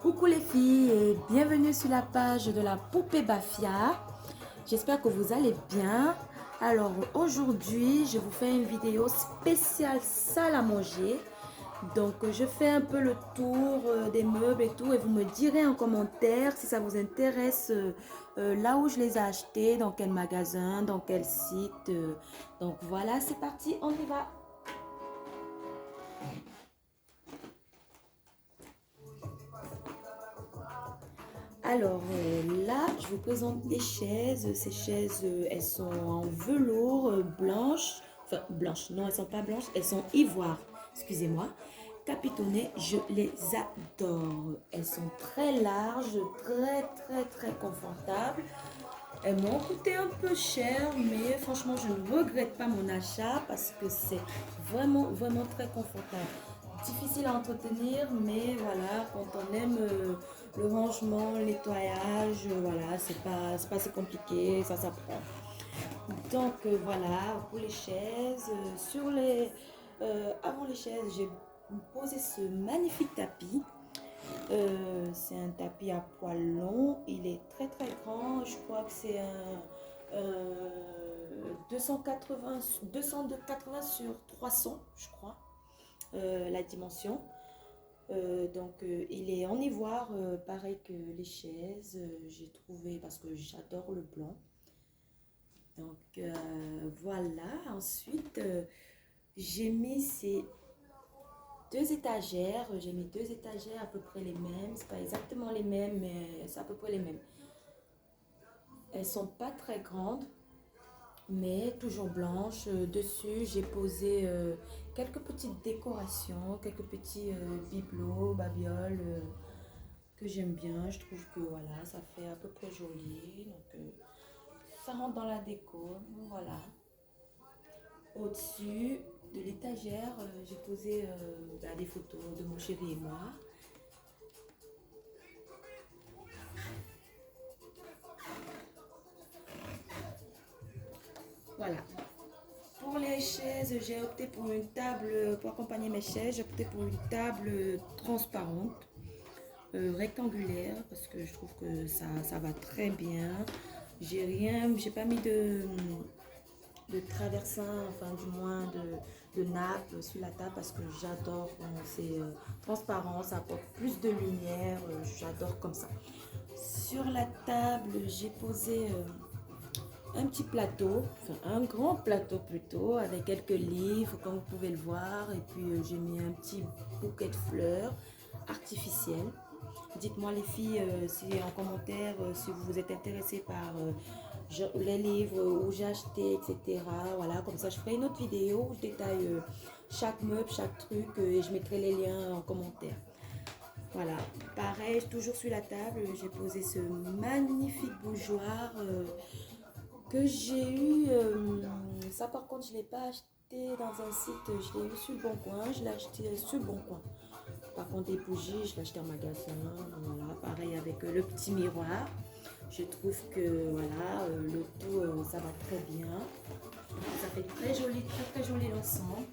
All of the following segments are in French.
Coucou les filles et bienvenue sur la page de la poupée Bafia. J'espère que vous allez bien. Alors aujourd'hui, je vous fais une vidéo spéciale salle à manger. Donc je fais un peu le tour des meubles et tout et vous me direz en commentaire si ça vous intéresse là où je les ai achetés, dans quel magasin, dans quel site. Donc voilà, c'est parti, on y va. Alors là, je vous présente des chaises. Ces chaises, elles sont en velours blanche. Enfin, blanche, non, elles sont pas blanches, elles sont ivoire. Excusez-moi. Capitonnées, je les adore. Elles sont très larges, très confortables. Elles m'ont coûté un peu cher, mais franchement, je ne regrette pas mon achat parce que c'est vraiment très confortable. Difficile à entretenir, mais voilà, quand on aime le rangement, le nettoyage, voilà, c'est pas si compliqué, ça s'apprend. Donc voilà, pour les chaises, avant les chaises, j'ai posé ce magnifique tapis. C'est un tapis à poils longs, il est très grand, je crois que c'est un 280 sur 300, je crois, la dimension. Il est en ivoire, pareil que les chaises, j'ai trouvé parce que j'adore le blanc. Donc voilà, ensuite j'ai mis ces deux étagères, à peu près les mêmes, c'est pas exactement les mêmes mais c'est à peu près les mêmes. Elles sont pas très grandes mais toujours blanches. Dessus j'ai posé quelques petites décorations, quelques petits bibelots, babioles que j'aime bien. Je trouve que voilà, ça fait à peu près joli, donc ça rentre dans la déco. Voilà, au-dessus de l'étagère, j'ai posé des photos de mon chéri et moi. Voilà. Pour les chaises, j'ai opté pour une table, pour accompagner mes chaises, j'ai opté pour une table transparente, rectangulaire, parce que je trouve que ça va très bien. J'ai pas mis de traversin, enfin du moins de nappe sur la table parce que j'adore quand c'est transparent, ça apporte plus de lumière, j'adore comme ça. Sur la table, j'ai posé un petit plateau, enfin un grand plateau plutôt, avec quelques livres comme vous pouvez le voir, et puis j'ai mis un petit bouquet de fleurs artificielles. Dites-moi les filles si en commentaire si vous êtes intéressés par les livres où j'ai acheté, etc. Voilà, comme ça je ferai une autre vidéo où je détaille chaque meuble, chaque truc et je mettrai les liens en commentaire. Voilà, pareil, toujours sur la table, j'ai posé ce magnifique bougeoir que j'ai eu. Ça par contre, je ne l'ai pas acheté dans un site, je l'ai eu sur le Bon Coin, je l'ai acheté sur le Bon Coin. Par contre, des bougies, je l'ai acheté en magasin, voilà, pareil avec le petit miroir. Je trouve que voilà, le tout, ça va très bien. Ça fait très joli, très joli l'ensemble.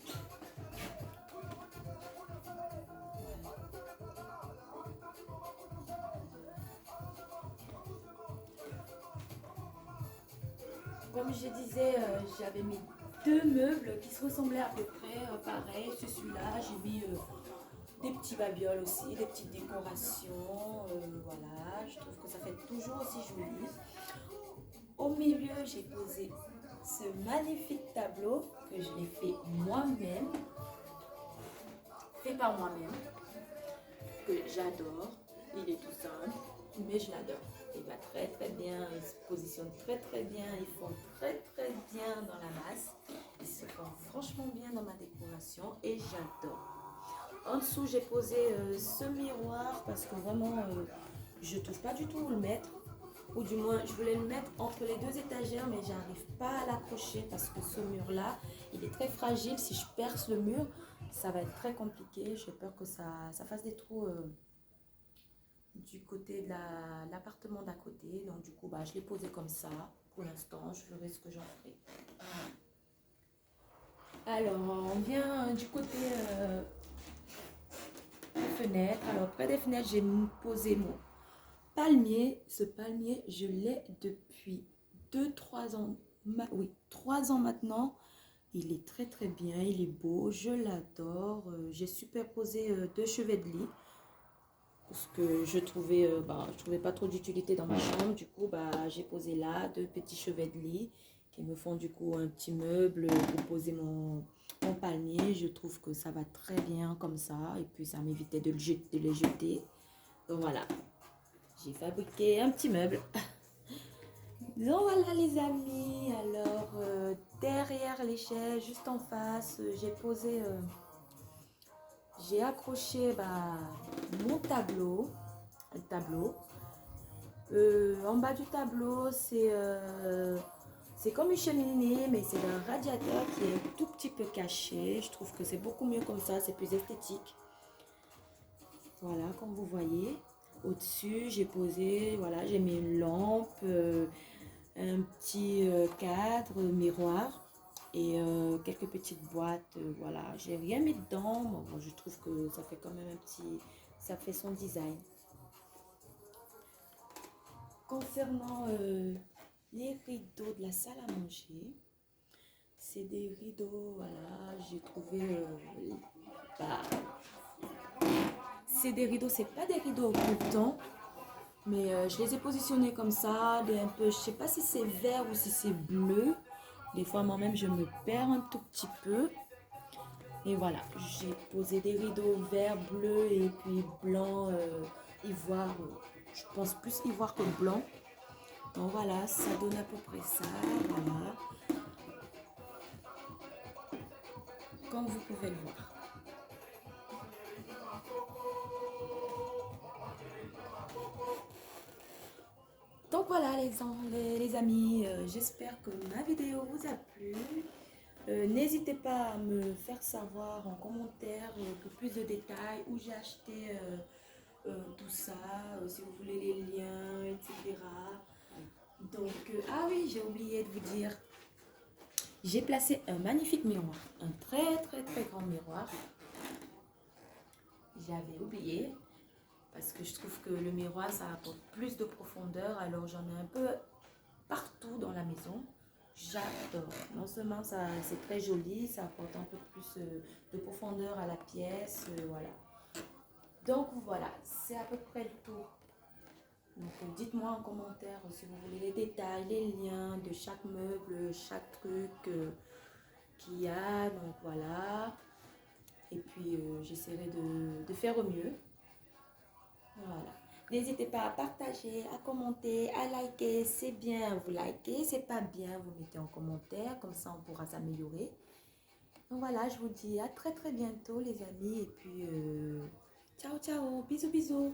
Comme je disais, j'avais mis deux meubles qui se ressemblaient à peu près, pareil. Celui-là, j'ai mis des petits babioles aussi, des petites décorations. Voilà, je trouve que ça fait toujours aussi joli. Au milieu, j'ai posé ce magnifique tableau que je l'ai fait moi-même, fait par moi-même, que j'adore. Il est tout simple, mais je l'adore. Il va très bien, il se positionne très bien, ils font très bien dans la masse. Ils se font franchement bien dans ma décoration et j'adore. En dessous, j'ai posé ce miroir parce que vraiment, je ne trouve pas du tout où le mettre. Ou du moins, je voulais le mettre entre les deux étagères, mais j'arrive pas à l'accrocher parce que ce mur-là, il est très fragile. Si je perce le mur, ça va être très compliqué. J'ai peur que ça fasse des trous du côté de l'appartement d'à côté. Donc du coup, bah, je l'ai posé comme ça. Pour l'instant, je verrai ce que j'en ferai. Alors, on vient du côté des fenêtres. Alors, près des fenêtres, j'ai posé mon palmier. Ce palmier, je l'ai depuis 2-3 ans. Oui, 3 ans maintenant. Il est très bien, il est beau, je l'adore. J'ai superposé deux chevets de lit parce que je trouvais pas trop d'utilité dans ma chambre. Du coup, bah, j'ai posé là deux petits chevets de lit qui me font du coup un petit meuble pour poser mon palmier. Je trouve que ça va très bien comme ça et puis ça m'évitait de les jeter. Donc voilà, j'ai fabriqué un petit meuble. Donc voilà les amis, alors derrière l'échelle, juste en face, j'ai accroché mon tableau, le tableau. En bas du tableau, c'est comme une cheminée, mais c'est un radiateur qui est un tout petit peu caché. Je trouve que c'est beaucoup mieux comme ça, c'est plus esthétique. Voilà, comme vous voyez. Au-dessus, j'ai posé, voilà, j'ai mis une lampe, un petit cadre, miroir et quelques petites boîtes. Voilà, j'ai rien mis dedans. Bon, je trouve que ça fait quand même ça fait son design. Concernant les rideaux de la salle à manger, c'est des rideaux, voilà, j'ai trouvé, bah, c'est des rideaux, c'est pas des rideaux occultants, mais je les ai positionnés comme ça, un peu, je sais pas si c'est vert ou si c'est bleu. Des fois moi-même je me perds un tout petit peu. Et voilà, j'ai posé des rideaux vert, bleu et puis blanc, ivoire. Je pense plus ivoire que blanc. Donc voilà, ça donne à peu près ça. Voilà, comme vous pouvez le voir. Donc voilà les amis, j'espère que ma vidéo vous a plu. N'hésitez pas à me faire savoir en commentaire pour plus de détails où j'ai acheté tout ça, si vous voulez les liens, etc. Donc, ah oui, j'ai oublié de vous dire, j'ai placé un magnifique miroir, un très grand miroir. J'avais oublié parce que je trouve que le miroir, ça apporte plus de profondeur. Alors, j'en ai un peu partout dans la maison. J'adore. Non seulement c'est très joli, ça apporte un peu plus de profondeur à la pièce. Voilà. Donc voilà, c'est à peu près le tour. Donc dites-moi en commentaire si vous voulez les détails, les liens de chaque meuble, chaque truc qu'il y a. Donc voilà. Et puis j'essaierai de faire au mieux. Voilà. N'hésitez pas à partager, à commenter, à liker. C'est bien, vous likez. C'est pas bien, vous mettez en commentaire. Comme ça, on pourra s'améliorer. Donc voilà, je vous dis à très bientôt les amis. Et puis, ciao, ciao. Bisous, bisous.